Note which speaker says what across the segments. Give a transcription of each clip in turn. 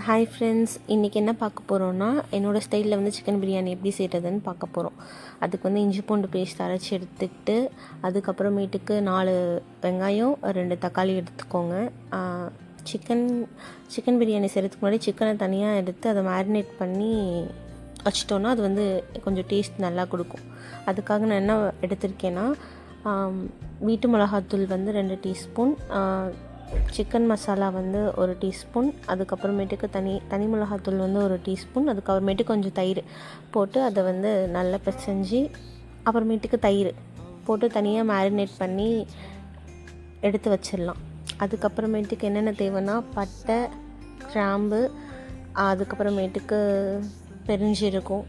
Speaker 1: Hi friends, இன்றைக்கி என்ன பார்க்க போகிறோன்னா என்னோடய ஸ்டைலில் வந்து சிக்கன் பிரியாணி எப்படி செய்கிறதுன்னு பார்க்க போகிறோம். அதுக்கு வந்து இஞ்சி பூண்டு பேஸ்ட் அரைச்சி எடுத்துக்கிட்டு அதுக்கப்புறமேட்டுக்கு 4 வெங்காயம் 2 தக்காளி எடுத்துக்கோங்க. சிக்கன் பிரியாணி செய்கிறதுக்கு முன்னாடி சிக்கனை தனியாக எடுத்து அதை மேரினேட் பண்ணி வச்சிட்டோன்னா அது வந்து கொஞ்சம் டேஸ்ட் நல்லா கொடுக்கும். அதுக்காக நான் என்ன எடுத்திருக்கேன்னா வீட்டு மிளகாத்தூள் வந்து 2 டீஸ்பூன், சிக்கன் மசாலா வந்து 1 டீஸ்பூன், அதுக்கப்புறமேட்டுக்கு தனி மிளகாத்தூள் வந்து 1 டீஸ்பூன், அதுக்கப்புறமேட்டுக்கு கொஞ்சம் தயிர் போட்டு அதை வந்து நல்லா பிசைஞ்சு அப்புறமேட்டுக்கு தயிர் போட்டு தனியாக மேரினேட் பண்ணி எடுத்து வச்சிடலாம். அதுக்கப்புறமேட்டுக்கு என்னென்ன தேவைன்னா பட்டை, கிராம்பு, அதுக்கப்புறமேட்டுக்கு பெருஞ்சீரகம்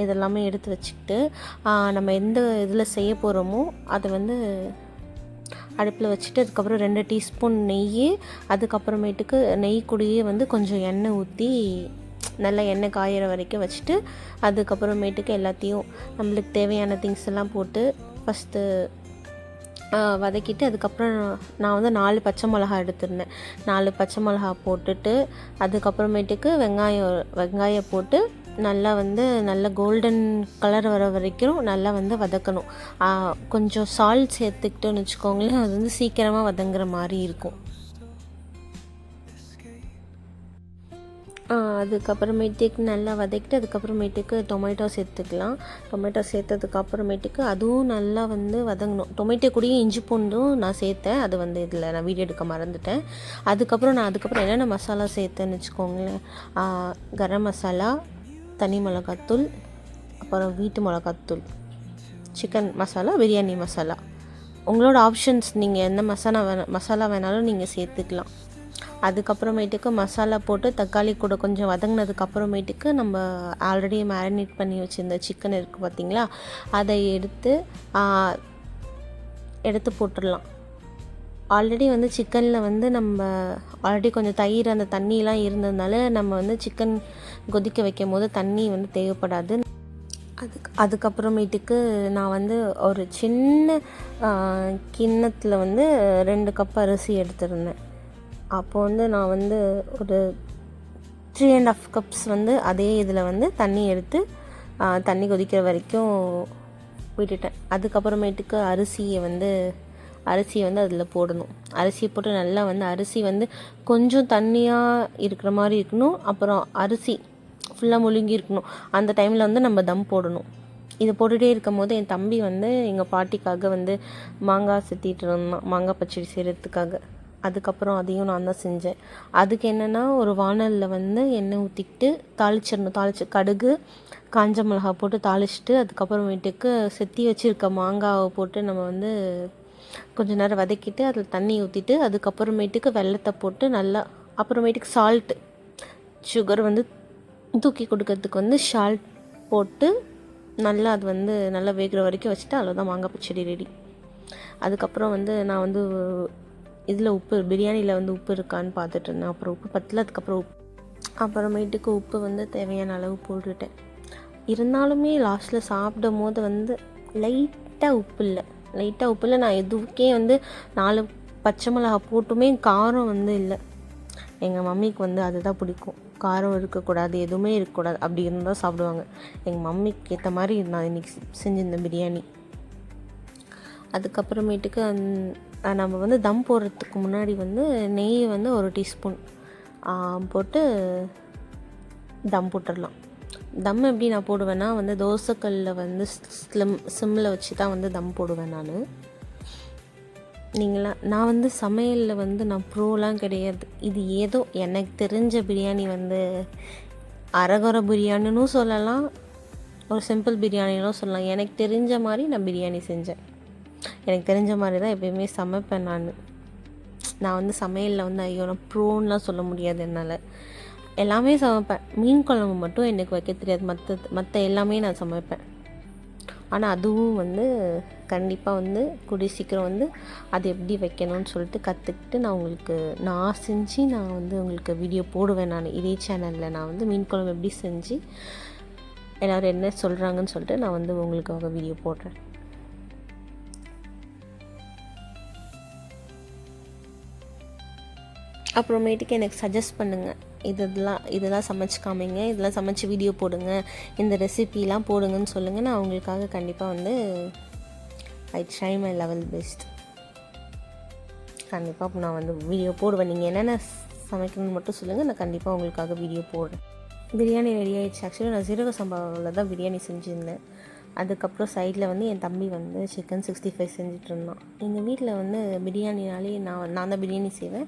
Speaker 1: இதெல்லாமே எடுத்து வச்சுக்கிட்டு நம்ம எந்த இதில் செய்ய போகிறோமோ அதை வந்து அடுப்பில் வச்சுட்டு அதுக்கப்புறம் 2 டீஸ்பூன் நெய், அதுக்கப்புறமேட்டுக்கு நெய் கூடயே வந்து கொஞ்சம் எண்ணெய் ஊற்றி நல்லா எண்ணெய் காயிற வரைக்கும் வச்சுட்டு அதுக்கப்புறமேட்டுக்கு எல்லாத்தையும் நம்மளுக்கு தேவையான திங்ஸ் எல்லாம் போட்டு ஃபஸ்ட்டு வதக்கிட்டு அதுக்கப்புறம் நான் வந்து 4 பச்சை மிளகா எடுத்திருந்தேன். 4 பச்சை மிளகா போட்டுட்டு அதுக்கப்புறமேட்டுக்கு வெங்காயம் போட்டு நல்லா கோல்டன் கலர் வர வரைக்கும் நல்லா வந்து வதக்கணும். கொஞ்சம் சால்ட் சேர்த்துக்கிட்டோன்னு வச்சுக்கோங்களேன், அது வந்து சீக்கிரமாக வதங்குற மாதிரி இருக்கும். அதுக்கப்புறமேட்டுக்கு நல்லா வதக்கிட்டு அதுக்கப்புறமேட்டுக்கு டொமேட்டோ சேர்த்துக்கலாம். டொமேட்டோ சேர்த்ததுக்கப்புறமேட்டுக்கு அதுவும் நல்லா வந்து வதங்கணும். டொமேட்டோ கூடயும் இஞ்சி பூண்டும் நான் சேர்த்தேன், அது வந்து இதில் நான் வீடியோ எடுக்க மறந்துட்டேன். அதுக்கப்புறம் என்னென்ன மசாலா சேர்த்தேன்னு வச்சுக்கோங்களேன், கரம் மசாலா, தனி மிளகாத்தூள், அப்புறம் வீட்டு மிளகாத்தூள், சிக்கன் மசாலா, பிரியாணி மசாலா, உங்களோட ஆப்ஷன்ஸ், நீங்கள் எந்த மசாலா வேணாலும் நீங்கள் சேர்த்துக்கலாம். அதுக்கப்புறமேட்டுக்கு மசாலா போட்டு தக்காளி கூட கொஞ்சம் வதங்கினதுக்கப்புறமேட்டுக்கு நம்ம ஆல்ரெடி மேரினேட் பண்ணி வச்சுருந்த சிக்கன் இருக்குது பார்த்திங்களா, அதை எடுத்து போட்டுடலாம். ஆல்ரெடி வந்து சிக்கனில் வந்து நம்ம ஆல்ரெடி கொஞ்சம் தயிர் அந்த தண்ணியெலாம் இருந்ததுனால நம்ம வந்து சிக்கன் கொதிக்க வைக்கும் போது தண்ணி வந்து தேவைப்படாது. அதுக்கப்புறமேட்டுக்கு நான் வந்து ஒரு சின்ன கிண்ணத்தில் வந்து 2 கப் அரிசி எடுத்திருந்தேன். அப்போ வந்து நான் வந்து ஒரு 3.5 கப்ஸ் வந்து அதே இதில் வந்து தண்ணி எடுத்து தண்ணி கொதிக்கிற வரைக்கும் விட்டுட்டேன். அதுக்கப்புறமேட்டுக்கு அரிசியை வந்து அதில் போடணும். அரிசியை போட்டு நல்லா வந்து அரிசி வந்து கொஞ்சம் தண்ணியாக இருக்கிற மாதிரி இருக்கணும், அப்புறம் அரிசி ஃபுல்லாக முழுங்கி இருக்கணும். அந்த டைமில் வந்து நம்ம தம் போடணும். இதை போட்டுகிட்டே இருக்கும் போது என் தம்பி வந்து எங்கள் பாட்டிக்காக வந்து மாங்காய் செத்திட்டு இருந்தான், மாங்காய் பச்சடி செய்கிறதுக்காக. அதுக்கப்புறம் அதையும் நான் தான் செஞ்சேன். அதுக்கு என்னென்னா ஒரு வானலில் வந்து எண்ணெய் ஊற்றிக்கிட்டு தாளிச்சு கடுகு, காஞ்ச மிளகா போட்டு தாளிச்சிட்டு அதுக்கப்புறமேட்டுக்கு செத்தி வச்சுருக்க மாங்காவை போட்டு நம்ம வந்து கொஞ்சம் நேரம் வதக்கிட்டு அதில் தண்ணி ஊற்றிட்டு அதுக்கப்புறமேட்டுக்கு வெல்லத்தை போட்டு நல்லா அப்புறமேட்டுக்கு சுகர் வந்து தூக்கி கொடுக்கறதுக்கு வந்து சால்ட் போட்டு நல்லா அது வந்து நல்லா வேகிற வரைக்கும் வச்சுட்டு அவ்வளோதான், மாங்காய் பச்சடி ரெடி. அதுக்கப்புறம் வந்து நான் வந்து இதில் பிரியாணியில் வந்து உப்பு இருக்கான்னு பார்த்துட்டு இருந்தேன். அப்புறம் உப்பு பத்தல, அப்புறமேட்டுக்கு உப்பு வந்து தேவையான அளவு போட்டுட்டேன். இருந்தாலுமே லாஸ்ட்டில் சாப்பிடும் போது வந்து லைட்டாக உப்பு இல்லை. நான் எதுக்கே வந்து 4 பச்சை மிளகா போட்டுமே காரம் வந்து இல்லை. எங்கள் மம்மிக்கு வந்து அதுதான் பிடிக்கும், காரம் இருக்கக்கூடாது, எதுவுமே இருக்கக்கூடாது, அப்படி இருந்தால் சாப்பிடுவாங்க. எங்கள் மம்மிக்கு ஏற்ற மாதிரி நான் இன்றைக்கி செஞ்சிருந்தேன் பிரியாணி. அதுக்கப்புறமேட்டுக்கு நம்ம வந்து தம் போடுறதுக்கு முன்னாடி வந்து நெய் வந்து 1 டீஸ்பூன் போட்டு தம் போட்டுடலாம். தம் எப்படி நான் போடுவேன்னா வந்து தோசைக்கல்லில் வந்து சிம்மில் வச்சு தான் வந்து தம் போடுவேன் நான் வந்து சமையலில் வந்து நான் ப்ரோலாம் கிடையாது. இது ஏதோ எனக்கு தெரிஞ்ச பிரியாணி வந்து அரகுறை பிரியாணின்னு சொல்லலாம், ஒரு சிம்பிள் பிரியாணினும் சொல்லலாம். எனக்கு தெரிஞ்ச மாதிரி நான் பிரியாணி செஞ்சேன். எனக்கு தெரிஞ்ச மாதிரி தான் எப்பயுமே சமைப்பேன். நான் வந்து சமையலில் வந்து ஐயோ நான் ப்ரோன்லாம் சொல்ல முடியாது, என்னால் எல்லாமே சமைப்பேன். மீன் குழம்பு மட்டும் எனக்கு வைக்க தெரியாது, மற்ற எல்லாமே நான் சமைப்பேன். ஆனால் அதுவும் வந்து கண்டிப்பாக வந்து கூடிய சீக்கிரம் வந்து அது எப்படி வைக்கணும்னு சொல்லிட்டு கற்றுக்கிட்டு நான் செஞ்சு நான் வந்து உங்களுக்கு வீடியோ போடுவேன். இதே சேனலில் நான் வந்து மீன் குழம்பு எப்படி செஞ்சு எல்லோரும் என்ன சொல்கிறாங்கன்னு சொல்லிட்டு நான் வந்து உங்களுக்காக வீடியோ போடுறேன். அப்புறமேட்டுக்கு எனக்கு சஜஸ்ட் பண்ணுங்கள், இதெல்லாம் சமைச்சு காமிங்க, இதெல்லாம் சமைச்சு வீடியோ போடுங்க, இந்த ரெசிபிலாம் போடுங்கன்னு சொல்லுங்கள். நான் அவங்களுக்காக கண்டிப்பாக வந்து I try my level best. கண்டிப்பாக நான் வந்து வீடியோ போடுவேன். நீங்கள் என்னென்ன சமைக்கணும்னு மட்டும் சொல்லுங்கள், நான் கண்டிப்பாக உங்களுக்காக வீடியோ போடுறேன். பிரியாணி ரெடி ஆகிடுச்சு. ஆக்சுவலி நான் சீரக சம்பாவில் தான் பிரியாணி செஞ்சுருந்தேன். அதுக்கப்புறம் சைடில் வந்து என் தம்பி வந்து சிக்கன் 65 செஞ்சுட்டு இருந்தான். எங்கள் வீட்டில் வந்து பிரியாணினாலே நான் தான் பிரியாணி செய்வேன்.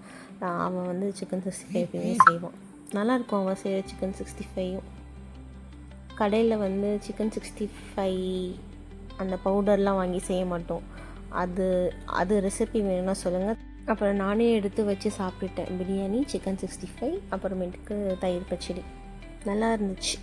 Speaker 1: அவன் வந்து சிக்கன் 65 எப்பயுமே செய்வான். நல்லாயிருக்கும் அவன் செய்கிற சிக்கன் 65. கடையில் வந்து சிக்கன் 65 அந்த பவுடர்லாம் வாங்கி செய்ய மாட்டோம். அது ரெசிபி வேணும்னா சொல்லுங்கள். அப்புறம் நானே எடுத்து வச்சு சாப்பிட்டுட்டேன். பிரியாணி, சிக்கன் 65, அப்புறமேட்டுக்கு தயிர் பச்சடி நல்லா இருந்துச்சு.